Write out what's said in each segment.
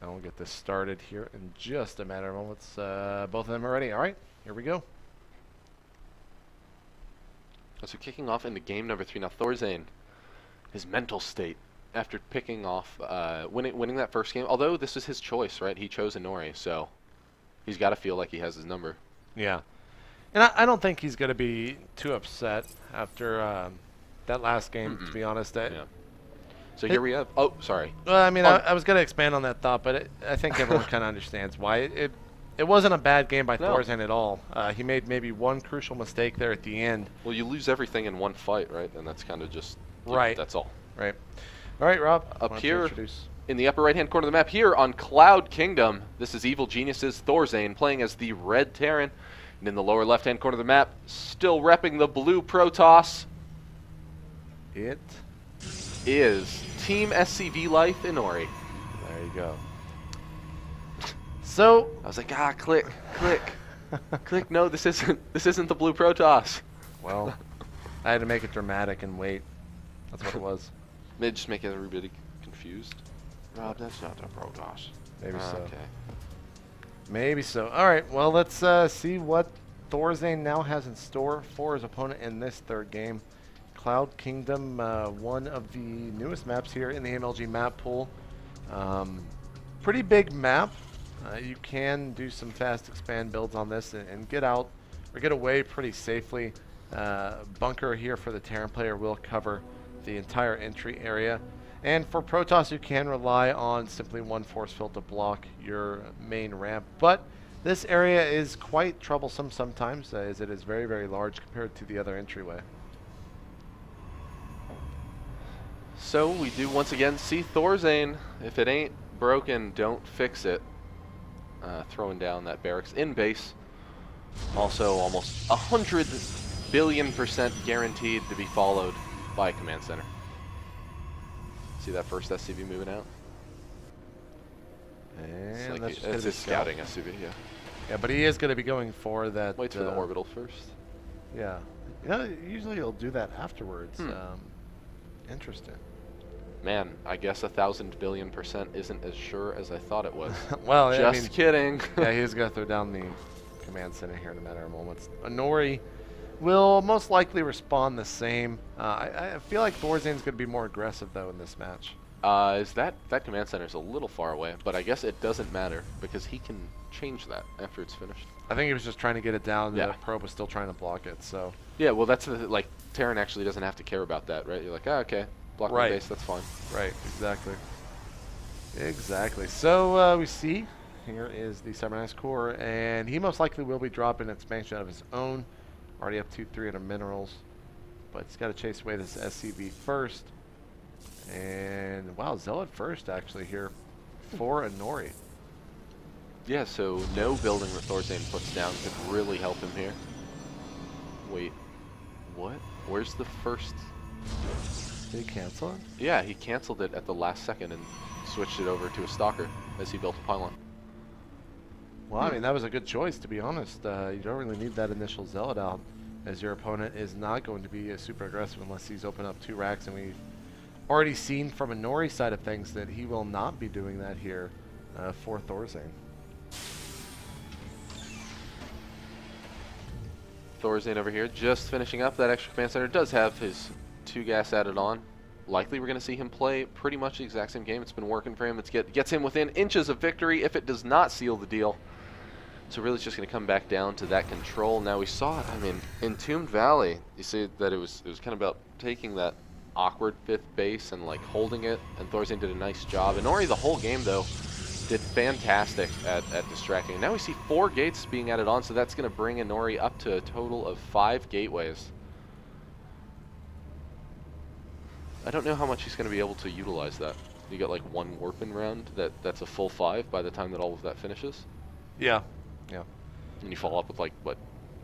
And we'll get this started here in just a matter of moments. Both of them are ready. All right, here we go. So kicking off into game number 3 now. Thorzain, his mental state after picking off, winning that first game. Although this is his choice, right? He chose Inori, so he's got to feel like he has his number. Yeah, and I don't think he's going to be too upset after that last game. To be honest, yeah. So here we have. Oh, sorry. Well, I mean, I was going to expand on that thought, but I think everyone kind of understands why it wasn't a bad game by Thorzain at all. He made maybe one crucial mistake there at the end. Well, you lose everything in one fight, right? And that's kind of just right. That's all. Right. All right, Rob. Up here in the upper right-hand corner of the map, here on Cloud Kingdom, this is Evil Genius's Thorzain playing as the Red Terran. And in the lower left-hand corner of the map, still repping the blue Protoss. It is Team SCV Life Inori. There you go. So I was like, click, click. No, this isn't the blue Protoss. Well, I had to make it dramatic and wait. That's what it was. Maybe just make everybody confused. Rob, that's not the Protoss. Maybe so. Okay. Maybe so. All right. Well, let's see what Thorzain now has in store for his opponent in this third game. Cloud Kingdom, one of the newest maps here in the MLG map pool. Pretty big map. You can do some fast expand builds on this and get out or get away pretty safely. Bunker here for the Terran player will cover the entire entry area. And for Protoss, you can rely on simply one force field to block your main ramp. But this area is quite troublesome sometimes, as it is very, very large compared to the other entryway. So we do once again see Thorzain. If it ain't broken, don't fix it. Throwing down that barracks in base. Also almost 100 billion% guaranteed to be followed by a command center. See that first SCV moving out? And it's his scouting SCV, yeah. Yeah, but he is going to be going for that. Wait for the orbital first. Yeah. Usually he'll do that afterwards. Interesting. Man, I guess 1,000 billion% isn't as sure as I thought it was. Well, just kidding. Yeah, he's going to throw down the command center here in a matter of moments. Inori will most likely respond the same. I feel like Thorzain's going to be more aggressive, though, in this match. Is that command center is a little far away, but I guess it doesn't matter because he can change that after it's finished. I think he was just trying to get it down. Yeah. The probe was still trying to block it, so. Yeah, well, that's like Terran actually doesn't have to care about that, right? You're like, okay, block my base, that's fine. Right, exactly. Exactly. So we see here is the Cybernetics core, and he most likely will be dropping an expansion of his own. Already up to 300 minerals, but he's got to chase away this SCV first. And wow, Zealot first actually here for Inori. Yeah, so no building that Thorzain puts down could really help him here. Wait, what? Where's the first? Did he cancel it? Yeah, he canceled it at the last second and switched it over to a stalker as he built a pylon. Well, I mean, that was a good choice, to be honest. You don't really need that initial Zealot out, as your opponent is not going to be super aggressive unless he's opened up 2 racks, and we've already seen from Inori's side of things that he will not be doing that here for Thorzain. Thorzain over here just finishing up. That extra command center does have his 2 gas added on. Likely we're going to see him play pretty much the exact same game. It's been working for him. It gets him within inches of victory if it does not seal the deal. So really it's just going to come back down to that control. Now we saw it, I mean, in Entombed Valley, you see that it was kind of about taking that awkward 5th base and like holding it, and Thorzain did a nice job. Inori the whole game though did fantastic at distracting. Now we see 4 gates being added on, so that's going to bring Inori up to a total of 5 gateways. I don't know how much he's going to be able to utilize that. You got like 1 warping round, that's a full 5 by the time that all of that finishes. Yeah, yeah. And you follow up with like, what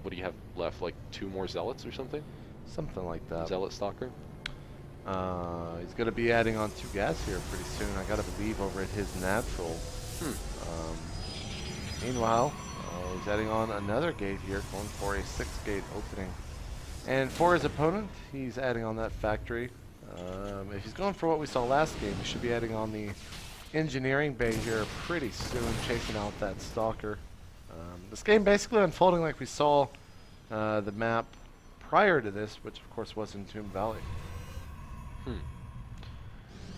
do you have left? Like 2 more Zealots or something? Something like that. Zealot Stalker? He's going to be adding on 2 gas here pretty soon. I got to believe over at his natural. Meanwhile, he's adding on another gate here, going for a 6-gate opening. And for his opponent, he's adding on that factory. If he's going for what we saw last game, he should be adding on the engineering bay here pretty soon, chasing out that stalker. This game basically unfolding like we saw the map prior to this, which of course was in Tomb Valley.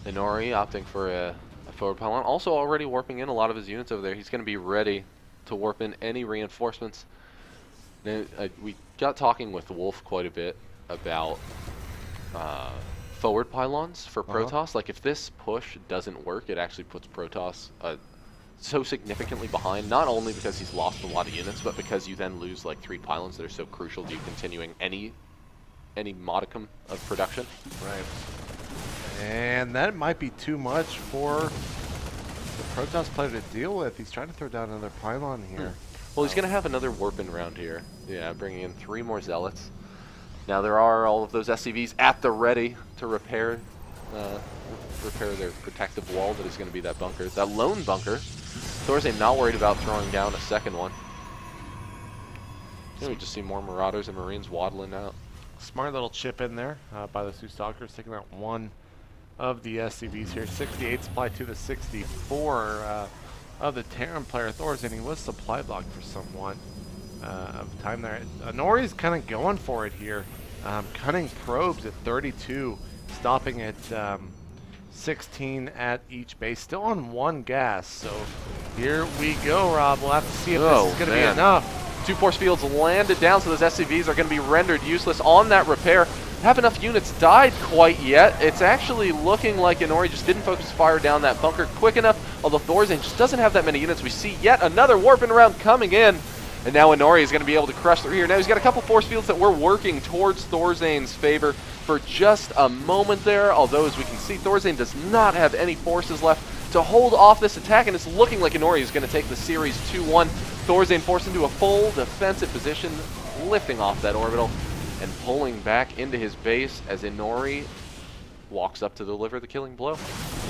Inori opting for a forward pylon, also already warping in a lot of his units over there. He's going to be ready to warp in any reinforcements. Now, we got talking with Wolf quite a bit about forward pylons for Protoss. Like, if this push doesn't work, it actually puts Protoss so significantly behind, not only because he's lost a lot of units, but because you then lose like 3 pylons that are so crucial to you continuing any modicum of production. Right. And that might be too much for the Protoss player to deal with. He's trying to throw down another pylon here. Well, he's going to have another warp-in round here. Yeah, bringing in 3 more Zealots. Now there are all of those SCVs at the ready to repair their protective wall that is going to be that bunker. That lone bunker. Thorzain not worried about throwing down a second one. We just see more Marauders and Marines waddling out. Smart little chip in there by the 2 Stalkers, taking out one of the SCVs here. 68 supply to the 64 of the Terran player. Thorzain, he was supply blocked for somewhat of time there. Inori's kind of going for it here. Cutting probes at 32, stopping at 16 at each base. Still on 1 gas, so here we go, Rob. We'll have to see if this is going to be enough. 2 force fields landed down, so those SCVs are going to be rendered useless on that repair. Have enough units died quite yet. It's actually looking like Inori just didn't focus fire down that bunker quick enough, although Thorzain just doesn't have that many units. We see yet another warping round coming in, and now Inori is going to be able to crush through here. Now he's got a couple force fields that were working towards Thorzain's favor for just a moment there, although as we can see, Thorzain does not have any forces left to hold off this attack, and it's looking like Inori is going to take the series 2-1. Thorzain forced into a full defensive position, lifting off that orbital and pulling back into his base as Inori walks up to deliver the killing blow.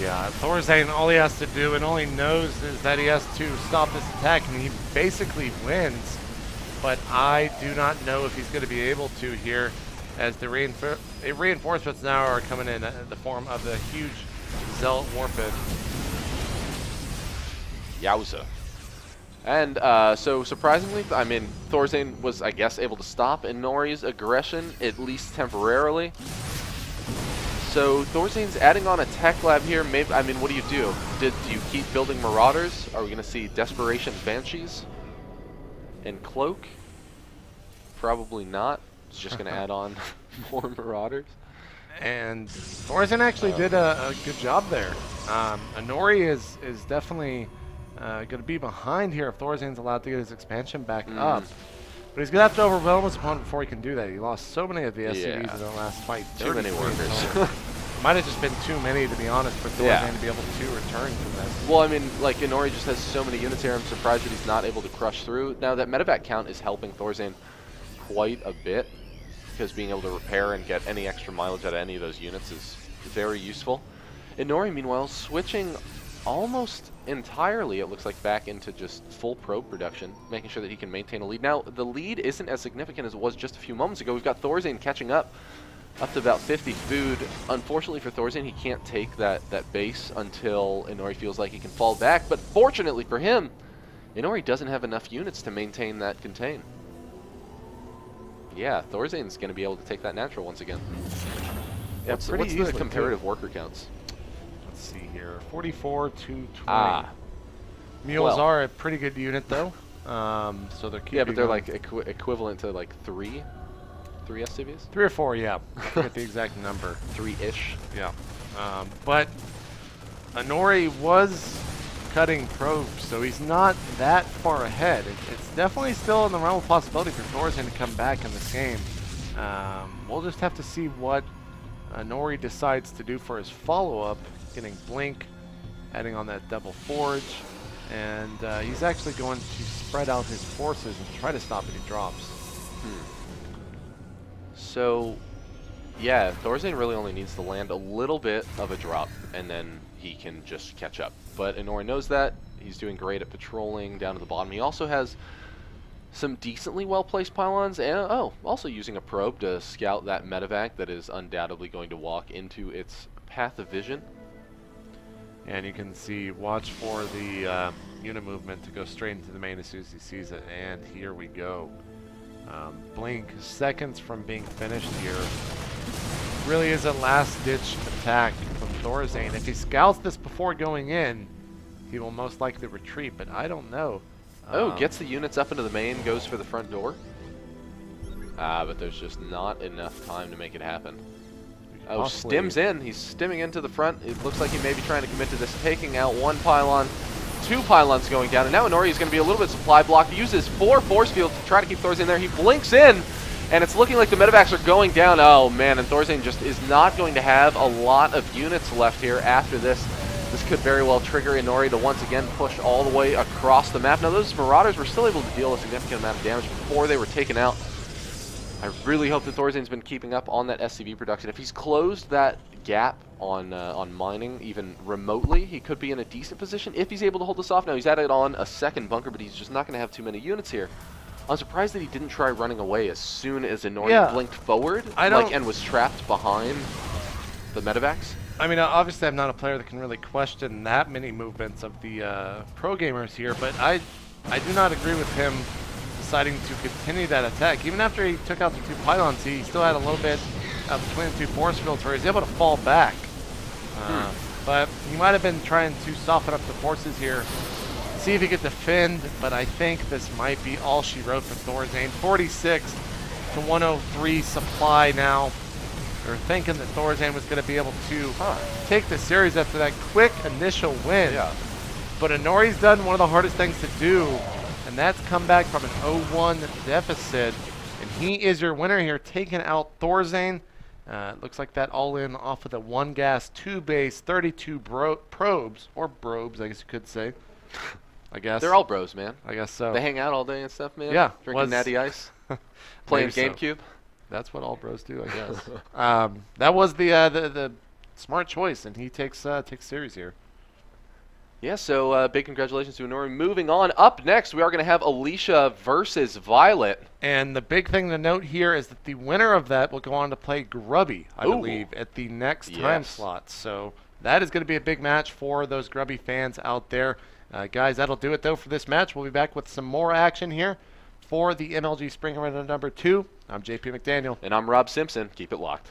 Yeah, Thorzain, all he has to do and all he knows is that he has to stop this attack, and he basically wins. But I do not know if he's going to be able to here, as the reinforcements now are coming in the form of the huge Zealot warp-in. Yowza. And so surprisingly, I mean, Thorzain was, I guess, able to stop Inori's aggression, at least temporarily. So Thorzain's adding on a tech lab here. Maybe, I mean, what do you do? Do you keep building Marauders? Are we going to see Desperation Banshees and Cloak? Probably not. It's just going to add on more Marauders. And Thorzain actually did a good job there. Inori is definitely going to be behind here if Thorzain's allowed to get his expansion back up. But he's going to have to overwhelm his opponent before he can do that. He lost so many of the SCVs in the last fight. Too many workers. Might have just been too many, to be honest, for Thorzain to be able to return from this. Well, I mean, like, Inori just has so many units here. I'm surprised that he's not able to crush through. Now, that medevac count is helping Thorzain quite a bit, because being able to repair and get any extra mileage out of any of those units is very useful. Inori, meanwhile, switching almost entirely, it looks like, back into just full probe production, making sure that he can maintain a lead. Now, the lead isn't as significant as it was just a few moments ago. We've got Thorzain catching up to about 50 food. Unfortunately for Thorzain, he can't take that base until Inori feels like he can fall back. But fortunately for him, Inori doesn't have enough units to maintain that contain. Yeah, Thorzain's going to be able to take that natural once again. Yeah, what's the comparative worker counts? Let's see here. 44 to 20. Well, Mules are a pretty good unit, though. So they're keeping but they're like equivalent to like three SCVs? 3 or 4, yeah. I forget the exact number. 3-ish. Yeah. But Inori was cutting probes, so he's not that far ahead. It's definitely still in the realm of possibility for Thorzain to come back in this game. We'll just have to see what Inori decides to do for his follow-up, getting Blink, adding on that double forge, and he's actually going to spread out his forces and try to stop any drops. So, yeah, Thorzain really only needs to land a little bit of a drop, and then he can just catch up. But Inori knows that. He's doing great at patrolling down to the bottom. He also has some decently well-placed pylons, and also using a probe to scout that medevac that is undoubtedly going to walk into its path of vision. And you can see, watch for the unit movement to go straight into the main as soon as he sees it. And here we go. Blink, seconds from being finished here. Really is a last-ditch attack from Thorzain. If he scouts this before going in, he will most likely retreat, but I don't know. Gets the units up into the main, goes for the front door. But there's just not enough time to make it happen. Oh, stims in. He's stimming into the front. It looks like he may be trying to commit to this, taking out one pylon, 2 pylons going down, and now Inori is going to be a little bit supply blocked. He uses 4 force fields to try to keep Thorzain there. He blinks in, and it's looking like the medevacs are going down. Oh, man, and Thorzain just is not going to have a lot of units left here after this. This could very well trigger Inori to once again push all the way across the map. Now, those Marauders were still able to deal a significant amount of damage before they were taken out. I really hope that Thorzain's been keeping up on that SCV production. If he's closed that gap on mining, even remotely, he could be in a decent position if he's able to hold this off. Now, he's added on a second bunker, but he's just not going to have too many units here. I'm surprised that he didn't try running away as soon as Inori blinked forward and was trapped behind the medevacs. I mean, obviously I'm not a player that can really question that many movements of the pro gamers here, but I do not agree with him deciding to continue that attack. Even after he took out the 2 pylons, he still had a little bit between the 2 force fields where he was able to fall back. But he might have been trying to soften up the forces here, see if he could defend, but I think this might be all she wrote for Thorzain. 46 to 103 supply now. They're thinking that Thorzain was going to be able to take the series after that quick initial win. Yeah. But Inori's done one of the hardest things to do, and that's come back from an 0-1 deficit. And he is your winner here, taking out Thorzain. Looks like that all in off of the 1 gas, 2 base, 32 probes, or brobes, I guess you could say. I guess. They're all bros, man. I guess so. They hang out all day and stuff, man. Yeah. Drinking natty ice. Playing GameCube. That's what all bros do, I guess. That was the smart choice, and he takes series here. Yeah, so big congratulations to Inori. Moving on, up next, we are going to have Alicia versus Violet. And the big thing to note here is that the winner of that will go on to play Grubby, I believe, at the next time slot. So that is going to be a big match for those Grubby fans out there. Guys, that'll do it, though, for this match. We'll be back with some more action here for the MLG Spring Arena number 2. I'm JP McDaniel. And I'm Rob Simpson. Keep it locked.